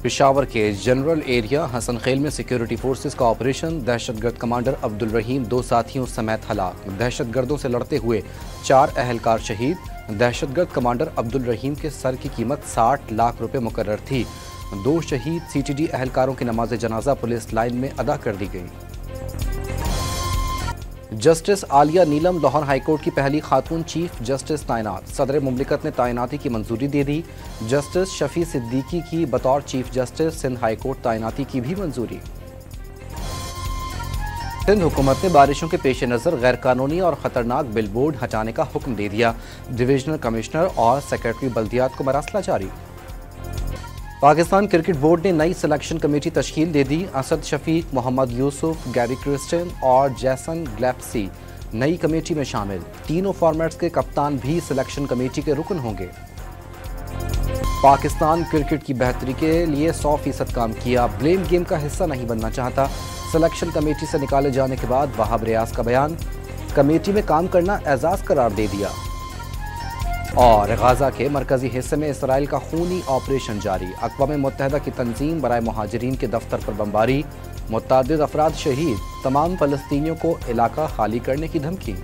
पेशावर के general area Hasan खेल में सिक्योरिटी फोर्सेस का ऑपरेशन, दहशतगर्द कमांडर अब्दुल रहीम 2 साथियों समेत हलाक। दहशतगर्दों से लड़ते हुए 4 अहलकार शहीद। दहशतगर्द कमांडर अब्दुल रहीम के सर की कीमत 60 लाख रुपए मुकर्रर थी। 2 शहीद सीटीडी अहलकारों की नमाज जनाजा पुलिस लाइन में अदा कर दी गई। जस्टिस आलिया नीलम लाहौर हाईकोर्ट की पहली खातून चीफ जस्टिस तैनात। सदर मुमलिकत ने तैनाती की मंजूरी दे दी। जस्टिस शफी सिद्दीकी की बतौर चीफ जस्टिस सिंध हाईकोर्ट तैनाती की भी मंजूरी। सिंध हुकूमत ने बारिशों के पेश नज़र गैर कानूनी और ख़तरनाक बिलबोर्ड हटाने का हुक्म दे दिया। डिविजनल कमिश्नर और सेक्रेटरी बल्दियात को मरासला जारी। पाकिस्तान क्रिकेट बोर्ड ने नई सिलेक्शन कमेटी तश्कील दे दी। असद शफीक, मोहम्मद यूसुफ, गैरी क्रिस्टन और जैसन ग्लैप्सी नई कमेटी में शामिल। तीनों फॉर्मेट्स के कप्तान भी सिलेक्शन कमेटी के रुकन होंगे। पाकिस्तान क्रिकेट की बेहतरी के लिए 100% काम किया, ब्लेम गेम का हिस्सा नहीं बनना चाहता। सिलेक्शन कमेटी से निकाले जाने के बाद वहाब रियाज का बयान, कमेटी में काम करना एजाज करार दे दिया। और गाजा के मरकजी हिस्से में इसराइल का खूनी ऑपरेशन जारी। अक़वाम मुत्तहिदा की तंजीम बराए मुहाजिरीन के दफ्तर पर बमबारी, मुतअद्दिद अफराद शहीद। तमाम फ़लस्तीनियों को इलाका खाली करने की धमकी।